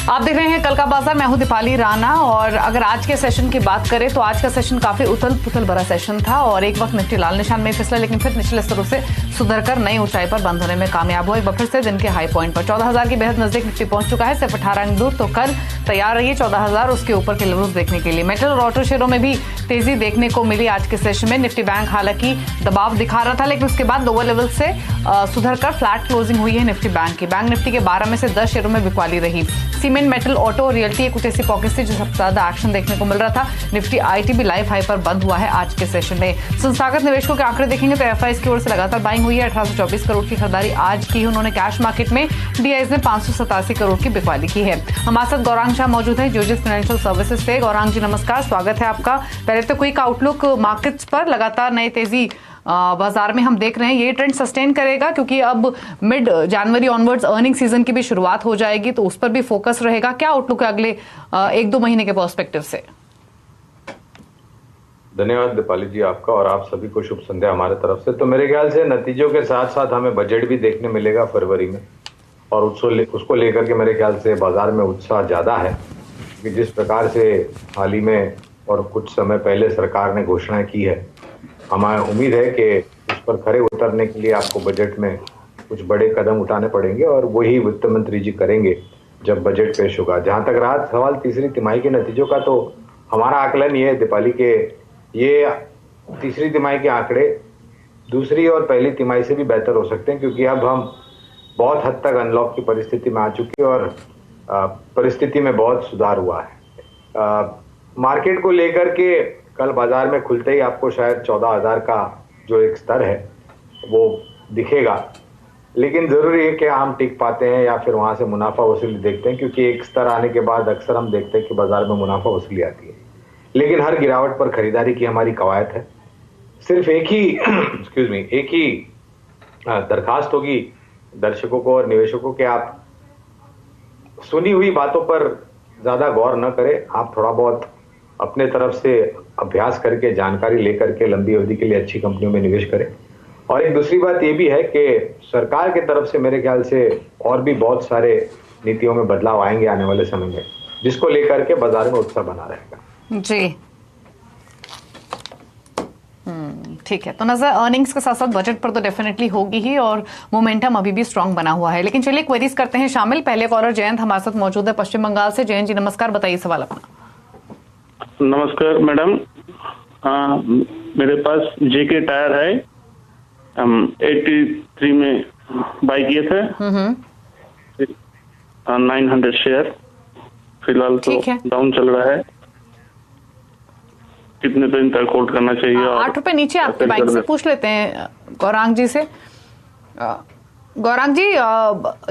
आप देख रहे हैं कल का बाजार। मैं हूं दीपाली राणा और अगर आज के सेशन की बात करें तो आज का सेशन काफी उथल पुथल भरा सेशन था और एक वक्त निफ्टी लाल निशान में फिसला, लेकिन फिर निचले स्तरों से सुधरकर नई ऊंचाई पर बंद होने में कामयाब हुआ। एक बार फिर से दिन के हाई पॉइंट पर 14,000 की बेहद नजदीक निफ्टी पहुंच चुका है। सिर्फ 18 अंक दूर। तो कल तैयार रहिए 14,000 उसके ऊपर के लेवल्स देखने के लिए। मेटल और ऑटो शेयरों में भी तेजी देखने को मिली आज के सेशन में। निफ्टी बैंक हालांकि दबाव दिखा रहा था, लेकिन उसके बाद लोअर लेवल से सुधरकर फ्लैट क्लोजिंग हुई है निफ्टी बैंक की। बैंक निफ्टी के 12 में से 10 शेयरों में बिकवाली रही। सीमेंट, मेटल, ऑटो और रियल्टी ये कुछ ऐसी पॉकेट्स थी जो सबसे ज्यादा एक्शन देखने को मिल रहा था। निफ्टी आईटी भी लाइव हाई पर बंद हुआ है आज के सेशन में। संस्थागत निवेशकों के आंकड़े देखेंगे तो एफआईज की ओर से लगातार बाइंग हुई है। 1824 करोड़ की खरीदारी आज की है उन्होंने। कैश मार्केट में डीआईज ने 587 करोड़ की बिकवाली की है। हमारे साथ गौरांग शाह मौजूद है जियोजित फाइनेंशियल सर्विसेज से। गौरांग जी नमस्कार, स्वागत है आपका। पहले तो क्विक आउटलुक मार्केट्स पर। लगातार नई तेजी बाजार में हम देख रहे हैं, ये ट्रेंड सस्टेन करेगा क्योंकि अब मिड जनवरी ऑनवर्ड्स अर्निंग सीजन की भी शुरुआत हो जाएगी, तो उस पर भी फोकस रहेगा। क्या आउटलुक है अगले 1-2 महीने के पर्सपेक्टिव से? धन्यवाद दीपाली जी आपका, और आप सभी को शुभ संध्या हमारे तरफ से। तो मेरे ख्याल से नतीजों के साथ साथ हमें बजट भी देखने मिलेगा फरवरी में, और उसको लेकर के मेरे ख्याल से बाजार में उत्साह ज्यादा है कि जिस प्रकार से हाल ही में और कुछ समय पहले सरकार ने घोषणा की है, हमें उम्मीद है कि उस पर खरे उतरने के लिए आपको बजट में कुछ बड़े कदम उठाने पड़ेंगे, और वही वित्त मंत्री जी करेंगे जब बजट पेश होगा। जहां तक रहा सवाल तीसरी तिमाही के नतीजों का, तो हमारा आकलन ये है दीपाली के ये तीसरी तिमाही के आंकड़े दूसरी और पहली तिमाही से भी बेहतर हो सकते हैं, क्योंकि अब हम बहुत हद तक अनलॉक की परिस्थिति में आ चुके हैं और परिस्थिति में बहुत सुधार हुआ है। मार्केट को लेकर के कल बाजार में खुलते ही आपको शायद 14,000 का जो एक स्तर है वो दिखेगा, लेकिन जरूरी है कि हम टिक पाते हैं या फिर वहां से मुनाफा वसूली देखते हैं, क्योंकि एक स्तर आने के बाद अक्सर हम देखते हैं कि बाजार में मुनाफा वसूली आती है, लेकिन हर गिरावट पर खरीदारी की हमारी कवायद है। सिर्फ एक ही दरखास्त होगी दर्शकों को और निवेशकों के, आप सुनी हुई बातों पर ज्यादा गौर न करें। आप थोड़ा बहुत अपने तरफ से अभ्यास करके, जानकारी लेकर के लंबी अवधि के लिए अच्छी कंपनियों में निवेश करें। और एक दूसरी बात ये भी है कि सरकार की तरफ से मेरे ख्याल से और भी बहुत सारे नीतियों में बदलाव आएंगे आने वाले समय में, जिसको लेकर के बाजार में उत्साह बना रहेगा। जी ठीक है। तो नजर अर्निंग्स के साथ साथ बजट पर तो डेफिनेटली होगी ही, और मोमेंटम अभी भी स्ट्रांग बना हुआ है। लेकिन चलिए क्वेरीज करते हैं शामिल। पहले कॉलर जयंत हमारे साथ मौजूद है पश्चिम बंगाल से। जयंत जी नमस्कार, बताइए सवाल अपना। नमस्कार मैडम, मेरे पास जेके टायर है, हम 83 में बाई किए थे 900 शेयर, फिलहाल तो डाउन चल रहा है। कितने दिन तक होल्ड करना चाहिए? 8 रुपए नीचे आपके बाइक से पूछ लेते हैं गौरांग जी से। गौरांग जी,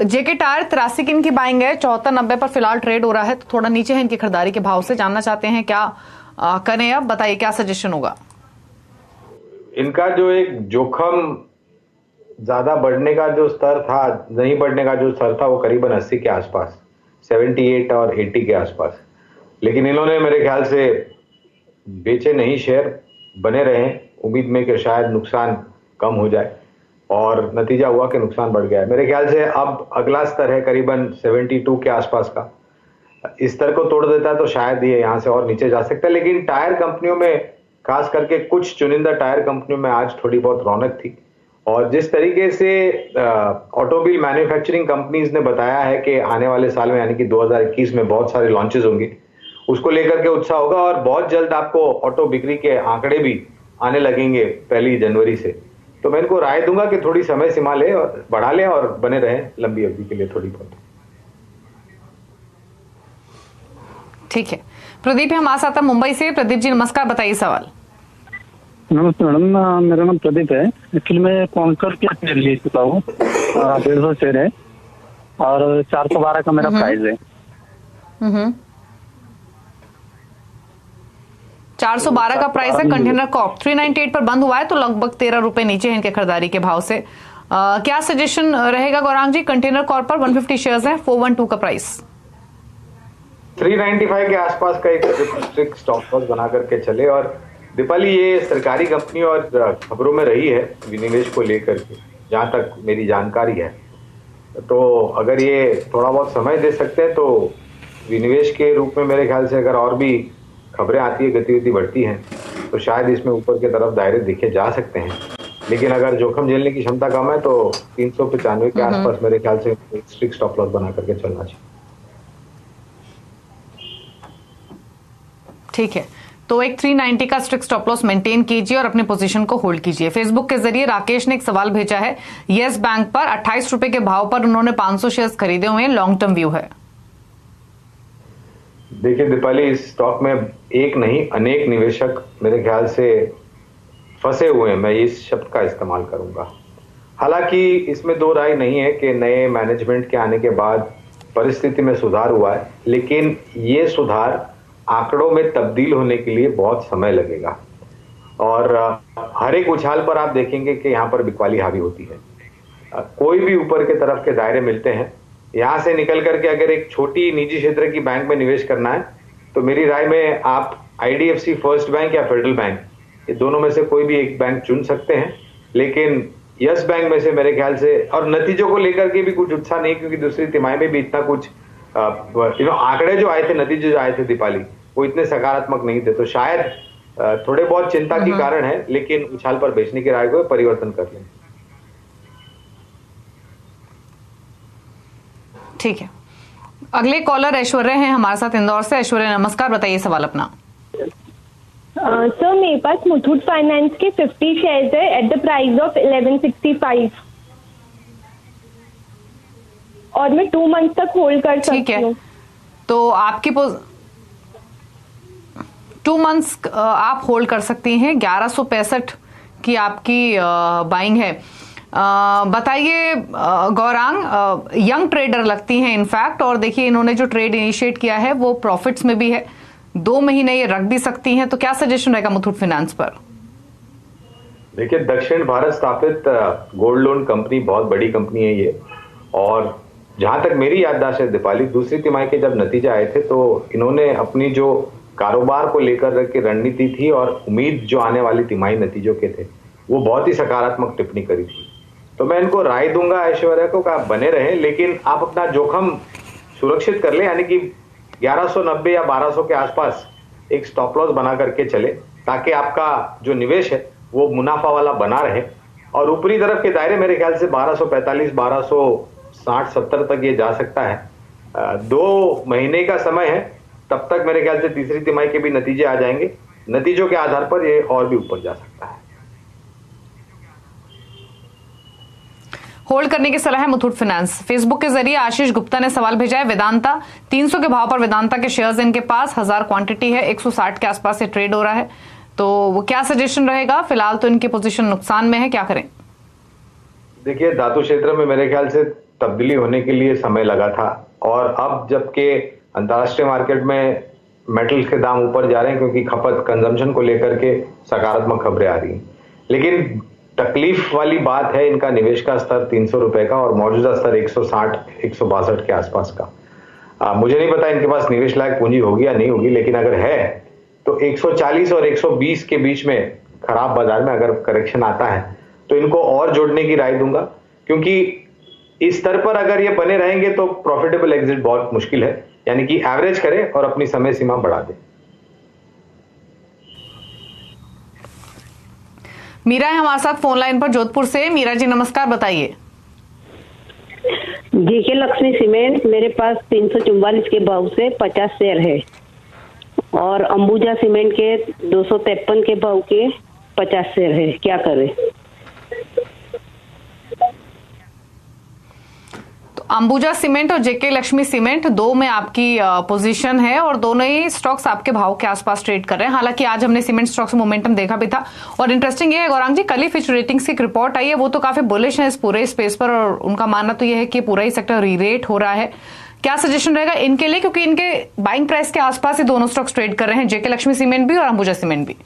जेके टायर 83 की इनकी बाइंग है, 74.90 पर फिलहाल ट्रेड हो रहा है, तो थोड़ा नीचे है इनकी खरीदारी के भाव से। जानना चाहते हैं क्या करें, अब बताइए क्या सजेशन होगा? इनका जो एक जोखिम ज्यादा बढ़ने का जो स्तर था, नहीं बढ़ने का जो स्तर था, वो करीबन 80 के आसपास, 78 और 80 के आसपास। लेकिन इन्होंने मेरे ख्याल से बेचे नहीं, शेयर बने रहे, उम्मीद में कि शायद नुकसान कम हो जाए, और नतीजा हुआ कि नुकसान बढ़ गया है। मेरे ख्याल से अब अगला स्तर है करीबन 72 के आसपास का। इस स्तर को तोड़ देता है तो शायद ये यहाँ से और नीचे जा सकता है। लेकिन टायर कंपनियों में, खास करके कुछ चुनिंदा टायर कंपनियों में आज थोड़ी बहुत रौनक थी, और जिस तरीके से ऑटोमोबाइल मैन्युफैक्चरिंग कंपनीज ने बताया है कि आने वाले साल में यानी कि 2021 में बहुत सारे लॉन्चेस होंगे, उसको लेकर के उत्साह होगा, और बहुत जल्द आपको ऑटो बिक्री के आंकड़े भी आने लगेंगे 1 जनवरी से। तो मैं इनको राय दूंगा कि थोड़ी समय सीमा ले और बढ़ा ले और बने रहे लंबी अवधि के लिए थोड़ी बहुत। ठीक है। प्रदीप है हमारे साथ मुंबई से। प्रदीप जी नमस्कार, बताइए सवाल। नमस्ते मैडम, मेरा नाम प्रदीप है। एक्चुअली मैं कॉन्कर के शेयर ले चुका हूँ, 150 शेयर है, और 412 का मेरा प्राइस है। 412 का प्राइस है। कंटेनर कॉप 398 पर बंद हुआ है, तो लगभग 13 रुपए नीचे है इनके खरीदारी के भाव से। क्या सजेशन रहेगा गौरांग जी? कंटेनर कॉर्प पर 150 शेयर्स हैं, 412 का प्राइस। 395 के आसपास का एक स्ट्रिक्ट स्टॉप लॉस बना करके चले। और दीपाली, ये सरकारी कंपनी और खबरों में रही है विनिवेश को लेकर के, जहां तक मेरी जानकारी है। तो अगर ये थोड़ा बहुत समय दे सकते हैं तो विनिवेश के रूप में मेरे ख्याल से अगर और भी खबरें आती है, गतिविधि बढ़ती है, तो शायद इसमें ऊपर की तरफ दायरे दिखे जा सकते हैं। लेकिन अगर जोखिम झेलने की क्षमता कम है तो 395 के आसपास मेरे ख्याल से स्ट्रिक्ट स्टॉप लॉस बना करके चलना चाहिए। ठीक है, तो एक 390 का स्ट्रिक्ट स्टॉप लॉस मेंटेन कीजिए और अपने पोजीशन को होल्ड कीजिए। फेसबुक के जरिए राकेश ने एक सवाल भेजा है, यस बैंक पर 28 रुपए के भाव पर उन्होंने 500 शेयर्स खरीदे हुए हैं, लॉन्ग टर्म व्यू है। देखिए दीपाली, इस स्टॉक में एक नहीं अनेक निवेशक मेरे ख्याल से फंसे हुए हैं, मैं इस शब्द का इस्तेमाल करूंगा। हालांकि इसमें दो राय नहीं है कि नए मैनेजमेंट के आने के बाद परिस्थिति में सुधार हुआ है, लेकिन ये सुधार आंकड़ों में तब्दील होने के लिए बहुत समय लगेगा और हर एक उछाल पर आप देखेंगे कि यहाँ पर बिकवाली हावी होती है। कोई भी ऊपर के तरफ के दायरे मिलते हैं, यहाँ से निकल करके अगर एक छोटी निजी क्षेत्र की बैंक में निवेश करना है तो मेरी राय में आप IDFC फर्स्ट बैंक या फेडरल बैंक, ये दोनों में से कोई भी एक बैंक चुन सकते हैं। लेकिन यस बैंक में से मेरे ख्याल से, और नतीजों को लेकर के भी कुछ उत्साह नहीं, क्योंकि दूसरी तिमाही में भी इतना कुछ आंकड़े जो आए थे, नतीजे जो आए थे दीपाली, वो इतने सकारात्मक नहीं थे, तो शायद थोड़े बहुत चिंता की कारण है, लेकिन उछाल पर बेचने की राय को परिवर्तन कर लें। ठीक है, अगले कॉलर ऐश्वर्या हैं हमारे साथ इंदौर से। ऐश्वर्या नमस्कार, बताइए सवाल अपना। सर मेरे पास मुथूट फाइनेंस के 50 शेयर्स है एट द प्राइस ऑफ 1165 और मैं 2 मंथ तक होल्ड कर सकती हूँ। तो आपकी 2 मंथ्स आप होल्ड कर सकती हैं। 1165 की आपकी बाइंग है। बताइए गौरांग, यंग ट्रेडर लगती हैं इनफैक्ट, और देखिए इन्होंने जो ट्रेड इनिशिएट किया है वो प्रॉफिट्स में भी है, 2 महीने ये रख भी सकती हैं, तो क्या सजेशन रहेगा मुथूट फाइनेंस पर? देखिए, दक्षिण भारत स्थापित गोल्ड लोन कंपनी बहुत बड़ी कंपनी है ये, और जहां तक मेरी याददाश्त है दीपाली, दूसरी तिमाही के जब नतीजे आए थे तो इन्होंने अपनी जो कारोबार को लेकर की रणनीति थी और उम्मीद जो आने वाली तिमाही नतीजों के थे, वो बहुत ही सकारात्मक टिप्पणी करी थी। तो मैं इनको राय दूंगा ऐश्वर्या को कि आप बने रहें, लेकिन आप अपना जोखिम सुरक्षित कर ले, यानी कि 1190 या 1200 के आसपास एक स्टॉप लॉस बना करके चले, ताकि आपका जो निवेश है वो मुनाफा वाला बना रहे। और ऊपरी तरफ के दायरे मेरे ख्याल से 1245, 1260, 70 तक ये जा सकता है। 2 महीने का समय है, तब तक मेरे ख्याल से तीसरी तिमाही के भी नतीजे आ जाएंगे। नतीजों के आधार पर ये और भी ऊपर जा सकता है। होल्ड करने की सलाह है मुथूट फाइनेंस। फेसबुक के जरिए आशीष गुप्ता ने सवाल भेजा है, वेदांता 300 के भाव पर वेदांता के शेयर्स इनके पास 1000 क्वांटिटी है, 160 के आसपास से ट्रेड हो रहा है, तो वो क्या सजेशन रहेगा? फिलहाल तो इनकी पोजीशन नुकसान में है, क्या करें? देखिए, धातु क्षेत्र में मेरे ख्याल से तब्दीली होने के लिए समय लगा था, और अब जबकि अंतर्राष्ट्रीय मार्केट में मेटल्स के दाम ऊपर जा रहे हैं क्योंकि खपत कंजम्पशन को लेकर के सकारात्मक खबरें आ रही हैं, लेकिन तकलीफ वाली बात है इनका निवेश का स्तर 300 रुपए का और मौजूदा स्तर 160, 162 के आसपास का। मुझे नहीं पता इनके पास निवेश लायक पूंजी होगी या नहीं होगी, लेकिन अगर है तो 140 और 120 के बीच में खराब बाजार में अगर करेक्शन आता है तो इनको और जोड़ने की राय दूंगा, क्योंकि इस स्तर पर अगर ये बने रहेंगे तो प्रॉफिटेबल एग्जिट बहुत मुश्किल है, यानी कि एवरेज करें और अपनी समय सीमा बढ़ा दें। मीरा है हमारे साथ फोन लाइन पर जोधपुर से। मीरा जी नमस्कार, बताइए। जेके लक्ष्मी सीमेंट मेरे पास 344 के भाव से 50 शेयर है, और अंबुजा सीमेंट के 253 के भाव के 50 शेयर है, क्या करें? तो अंबुजा सीमेंट और जेके लक्ष्मी सीमेंट 2 में आपकी पोजीशन है, और दोनों ही स्टॉक्स आपके भाव के आसपास ट्रेड कर रहे हैं। हालांकि आज हमने सीमेंट स्टॉक्स में मोमेंटम देखा भी था, और इंटरेस्टिंग ये है गौरांग जी, कल ही फिच रेटिंग्स की रिपोर्ट आई है, वो तो काफी बुलिश है इस पूरे स्पेस पर, और उनका मानना तो यह है कि पूरा ही सेक्टर री-रेट हो रहा है। क्या सजेशन रहेगा इनके लिए, क्योंकि इनके बाइंग प्राइस के आसपास ही दोनों स्टॉक्स ट्रेड कर रहे हैं, जेके लक्ष्मी सीमेंट भी और अंबुजा सीमेंट भी?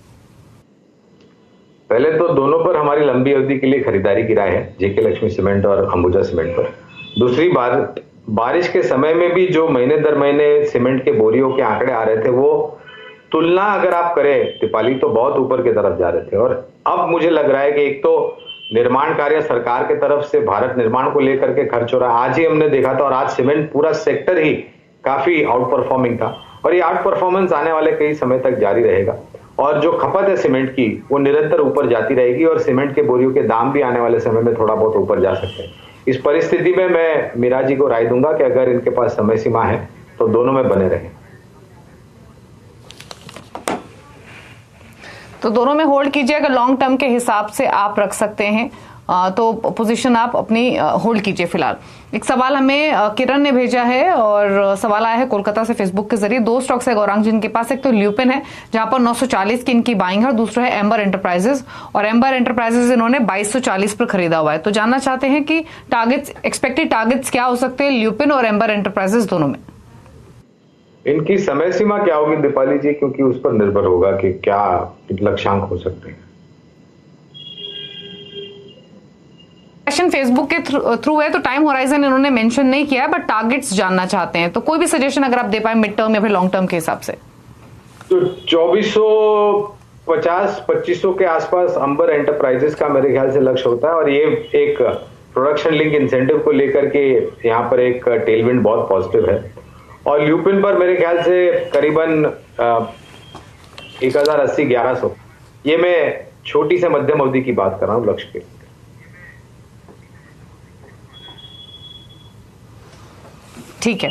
पहले तो दोनों पर हमारी लंबी अवधि के लिए खरीदारी की राय है, जेके लक्ष्मी सीमेंट और अंबुजा सीमेंट पर। दूसरी बात, बारिश के समय में भी जो महीने दर महीने सीमेंट के बोरियों के आंकड़े आ रहे थे, वो तुलना अगर आप करें दीपाली तो बहुत ऊपर की तरफ जा रहे थे। और अब मुझे लग रहा है कि एक तो निर्माण कार्य सरकार की तरफ से भारत निर्माण को लेकर के खर्च हो रहा है। आज ही हमने देखा था, और आज सीमेंट पूरा सेक्टर ही काफी आउट परफॉर्मिंग था और ये आउट परफॉर्मेंस आने वाले कई समय तक जारी रहेगा और जो खपत है सीमेंट की वो निरंतर ऊपर जाती रहेगी और सीमेंट के बोरियों के दाम भी आने वाले समय में थोड़ा बहुत ऊपर जा सकते हैं। इस परिस्थिति में मैं मीरा जी को राय दूंगा कि अगर इनके पास समय सीमा है तो दोनों में बने रहें। तो दोनों में होल्ड कीजिए। अगर लॉन्ग टर्म के हिसाब से आप रख सकते हैं तो पोजीशन आप अपनी होल्ड कीजिए फिलहाल। एक सवाल हमें किरण ने भेजा है और सवाल आया है कोलकाता से फेसबुक के जरिए। दो स्टॉक्स है गौरांग जी इनके पास, एक तो ल्यूपिन है जहां पर 940 की इनकी बाइंग है और दूसरा है एम्बर एंटरप्राइजेस, और एम्बर एंटरप्राइजेस इन्होंने 2240 पर खरीदा हुआ है। तो जानना चाहते हैं कि टारगेट्स, एक्सपेक्टेड टारगेट्स क्या हो सकते हैं ल्यूपिन और एम्बर एंटरप्राइजेस दोनों में? इनकी समय सीमा क्या होगी दीपाली जी, क्योंकि उस पर निर्भर होगा कि क्या लक्ष्यांक हो सकते हैं। क्वेश्चन फेसबुक के थ्रू है तो टाइम होराइजन इन्होंने मेंशन नहीं किया है, बट टारगेट्स जानना चाहते हैं। तो कोई भी सजेशन अगर आप दे पाए मिड टर्म या फिर लॉन्ग टर्म के हिसाब से। तो 2450-2500 के आसपास अंबर एंटरप्राइजेस का मेरे ख्याल से लक्ष्य होता है और ये एक प्रोडक्शन लिंक इंसेंटिव को लेकर के यहाँ पर एक टेलविंड बहुत पॉजिटिव है। और ल्यूपिन पर मेरे ख्याल से करीबन 1080-1100, ये मैं छोटी से मध्यम अवधि की बात कर रहा हूँ लक्ष्य के। ठीक है,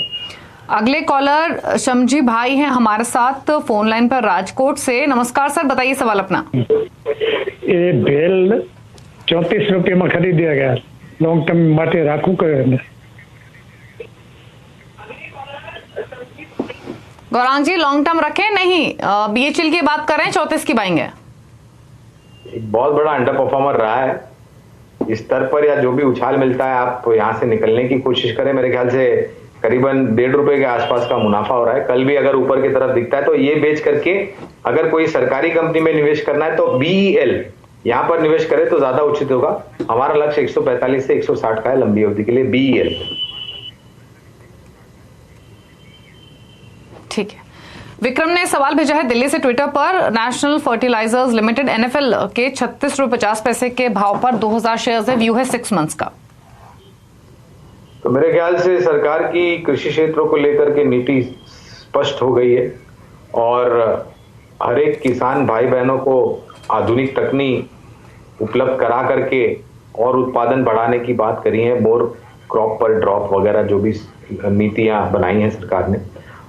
अगले कॉलर शमजी भाई हैं हमारे साथ फोन लाइन पर राजकोट से। नमस्कार सर, बताइए सवाल अपना। ये बेल 34 रुपये में खरीद दिया गया, लॉन्ग टर्म माटे राखू कर। गौरांग जी लॉन्ग टर्म रखें नहीं, बीएचएल की बात कर रहे हैं, 34 की बाइंग है। एक बहुत बड़ा अंडर परफॉर्मर रहा है इस स्तर पर, या जो भी उछाल मिलता है आप यहां से निकलने की कोशिश करें। मेरे ख्याल से करीबन 1.5 रुपए के आसपास का मुनाफा हो रहा है। कल भी अगर ऊपर की तरफ दिखता है तो ये बेच करके अगर कोई सरकारी कंपनी में निवेश करना है तो BEL यहां पर निवेश करें तो ज्यादा उचित होगा। हमारा लक्ष्य 145 से 160 का है लंबी अवधि के लिए BEL। ठीक है, विक्रम ने सवाल भेजा है दिल्ली से ट्विटर पर। नेशनल फर्टिलाइजर्स लिमिटेड NFL के 36 रुपए 50 पैसे के भाव पर 2000 शेयर्स है, व्यू है 6 मंथ्स का। तो मेरे ख्याल से सरकार की कृषि क्षेत्रों को लेकर के नीति स्पष्ट हो गई है और हर एक किसान भाई बहनों को आधुनिक तकनीक उपलब्ध करा करके और उत्पादन बढ़ाने की बात करी है। मोर क्रॉप पर ड्रॉप वगैरह जो भी नीतियां बनाई हैं सरकार ने,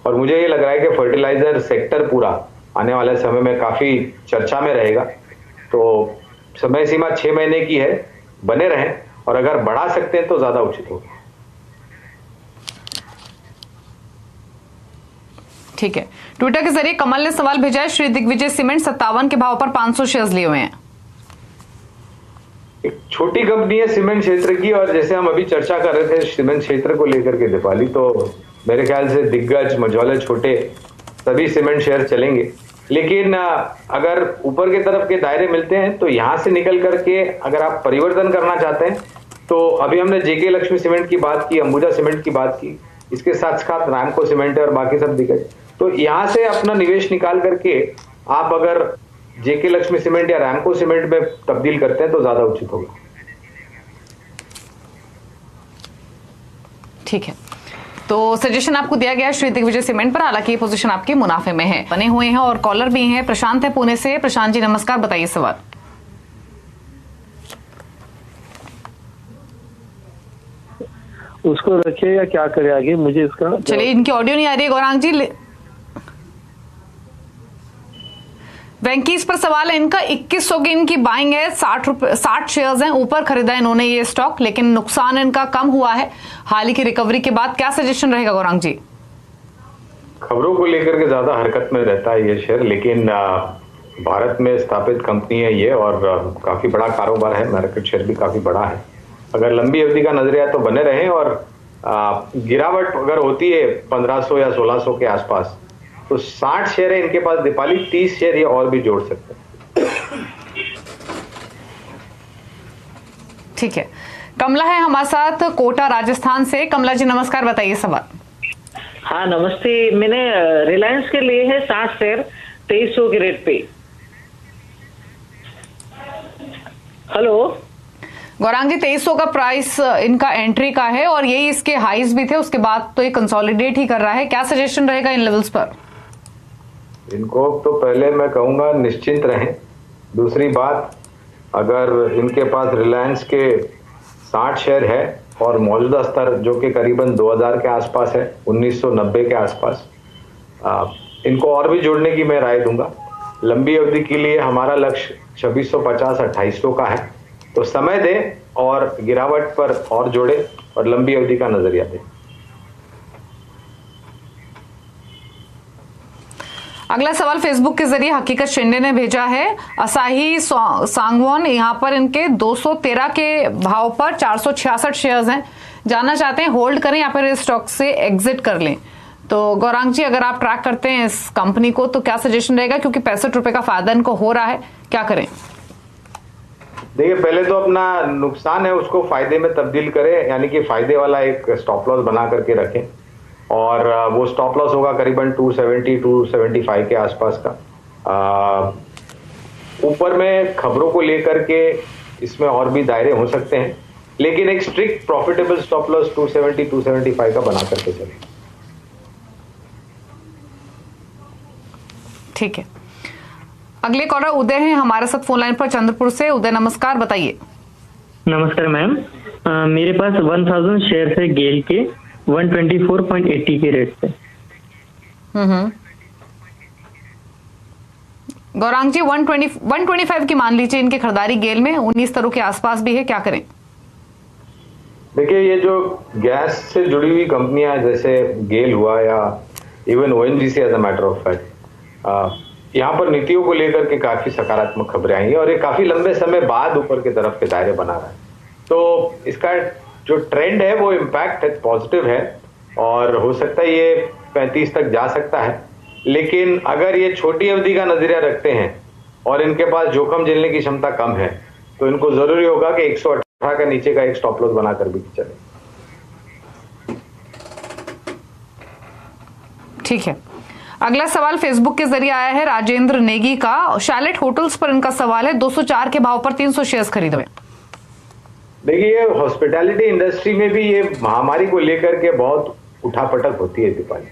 और मुझे ये लग रहा है कि फर्टिलाइजर सेक्टर पूरा आने वाले समय में काफी चर्चा में रहेगा। तो समय सीमा 6 महीने की है, बने रहें और अगर बढ़ा सकते हैं तो ज्यादा उचित होगा। ठीक है, ट्विटर के जरिए कमल ने सवाल भेजा है। श्री दिग्विजय सीमेंट 57 के भाव पर 500 शेयर्स लिए हुए हैं। एक छोटी कंपनी है सीमेंट क्षेत्र की, और जैसे हम अभी चर्चा कर रहे थे सीमेंट क्षेत्र को लेकर के दीपाली, तो मेरे ख्याल से दिग्गज, मझौले, छोटे सभी सीमेंट शेयर चलेंगे। लेकिन अगर ऊपर की तरफ के दायरे मिलते हैं तो यहां से निकल करके अगर आप परिवर्तन करना चाहते हैं तो अभी हमने जेके लक्ष्मी सीमेंट की बात की, अंबुजा सीमेंट की बात की, इसके साथ साथ रामको सीमेंट है और बाकी सब दिग्गज। तो यहां से अपना निवेश निकाल करके आप अगर जेके लक्ष्मी सीमेंट या रामको सीमेंट में तब्दील करते हैं तो ज्यादा उचित होगा। ठीक है, तो सजेशन आपको दिया गया श्री दिग्विजय सीमेंट पर, हालांकि ये पोजीशन आपके मुनाफे में है। बने हुए हैं और कॉलर भी हैं। प्रशांत है पुणे से। प्रशांत जी नमस्कार, बताइए सवाल। उसको रखिए या क्या करे आगे, मुझे इसका चलिए, इनकी ऑडियो नहीं आ रही है गौरांग जी। वेंकीज पर सवाल है इनका। 2100 की इनकी बाइंग है, 60 शेयर्स हैं, ऊपर खरीदा इन्होंने ये स्टॉक, लेकिन नुकसान इनका कम हुआ है हाल ही की रिकवरी के बाद। क्या सजेशन रहेगा गौरांग जी? खबरों को लेकर के ज्यादा हरकत में रहता है ये शेयर, लेकिन भारत में स्थापित कंपनी है ये और काफी बड़ा कारोबार है, मार्केट शेयर भी काफी बड़ा है। अगर लंबी अवधि का नजरिया तो बने रहें और गिरावट अगर होती है 1500 या 1600 के आसपास तो 60 शेयर है इनके पास दीपाली, 30 शेयर ये और भी जोड़ सकते हैं। ठीक है, कमला है हमारे साथ कोटा राजस्थान से। कमला जी नमस्कार, बताइए सवाल। हाँ नमस्ते, मैंने रिलायंस के लिए है 60 शेयर 2300 के रेट पे। हेलो गौरांग जी, 2300 का प्राइस इनका एंट्री का है और यही इसके हाईज भी थे, उसके बाद तो ये कंसोलिडेट ही कर रहा है। क्या सजेशन रहेगा इन लेवल्स पर? इनको तो पहले मैं कहूंगा निश्चिंत रहें। दूसरी बात, अगर इनके पास रिलायंस के 60 शेयर है और मौजूदा स्तर जो कि करीबन 2000 के आसपास है, 1990 के आसपास, इनको और भी जोड़ने की मैं राय दूंगा। लंबी अवधि के लिए हमारा लक्ष्य 2650-2800 का है, तो समय दें और गिरावट पर और जोड़े और लंबी अवधि का नजरिया दें। अगला सवाल फेसबुक के जरिए हकीकत शिंदे ने भेजा है। असाही सांगवान, यहाँ पर इनके 213 के भाव पर 466 शेयर्स हैं, जानना चाहते हैं होल्ड करें या फिर इस स्टॉक से एग्जिट कर लें। तो गौरांग जी, अगर आप ट्रैक करते हैं इस कंपनी को तो क्या सजेशन रहेगा, क्योंकि 65 रुपए का फायदा इनको हो रहा है, क्या करें? देखिए, पहले तो अपना नुकसान है उसको फायदे में तब्दील करें, यानी कि फायदे वाला एक स्टॉप लॉस बना करके रखें और वो स्टॉप लॉस होगा करीबन 270-275 के आसपास का। ऊपर में खबरों को लेकर के इसमें और भी दायरे हो सकते हैं, लेकिन एक स्ट्रिक्ट प्रॉफिटेबल स्टॉप लॉस 270-275 का बना करके चलें। ठीक है। अगले कॉलर उदय हैं हमारे साथ फोन लाइन पर चंद्रपुर से। उदय, नमस्कार, बताइए। नमस्कार मैम, मेरे पास 1000 शेयर है गेल के 124.80 के रेट पे। गौरांग जी, 125 की मान लीजिए इनकी खरीदारी गेल में 19 तरह के आसपास भी है, क्या करें? देखिए, ये जो गैस से जुड़ी हुई कंपनियां जैसे गेल हुआ या even ONGC as a matter of fact, यहाँ पर नीतियों को लेकर के काफी सकारात्मक खबरें आई हैं और ये काफी लंबे समय बाद ऊपर की तरफ के दायरे बना रहा है। तो इसका जो ट्रेंड है वो इम्पैक्ट पॉजिटिव है और हो सकता है ये 35 तक जा सकता है, लेकिन अगर ये छोटी अवधि का नजरिया रखते हैं और इनके पास जोखिम झेलने की क्षमता कम है तो इनको जरूरी होगा कि 118 का नीचे का एक स्टॉप लॉस बनाकर भी चले। ठीक है। अगला सवाल फेसबुक के जरिए आया है राजेंद्र नेगी का। शैलेट होटल्स पर इनका सवाल है, 204 के भाव पर 300 शेयर्स खरीदे हुए। देखिए, हॉस्पिटैलिटी इंडस्ट्री में भी ये महामारी को लेकर के बहुत उठापटक होती है दीपाली।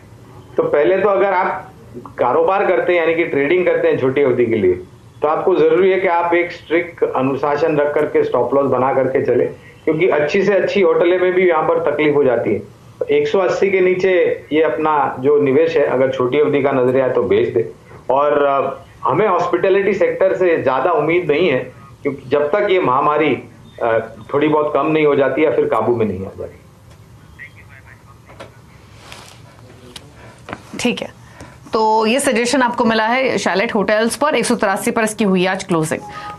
तो पहले तो अगर आप कारोबार करते हैं यानी कि ट्रेडिंग करते हैं छोटी अवधि के लिए, तो आपको जरूरी है कि आप एक स्ट्रिक्ट अनुशासन रख करके स्टॉप लॉस बना करके चले, क्योंकि अच्छी से अच्छी होटलें में भी यहाँ पर तकलीफ हो जाती है। 180 के नीचे ये अपना जो निवेश है अगर छोटी अवधि का नजरिया है तो बेच दे। और हमें हॉस्पिटैलिटी सेक्टर से ज्यादा उम्मीद नहीं है, क्योंकि जब तक ये महामारी थोड़ी बहुत कम नहीं हो जाती या फिर काबू में नहीं आ जाती। ठीक है, तो ये सजेशन आपको मिला है शैलेट होटल्स पर। 183 पर इसकी हुई आज क्लोजिंग।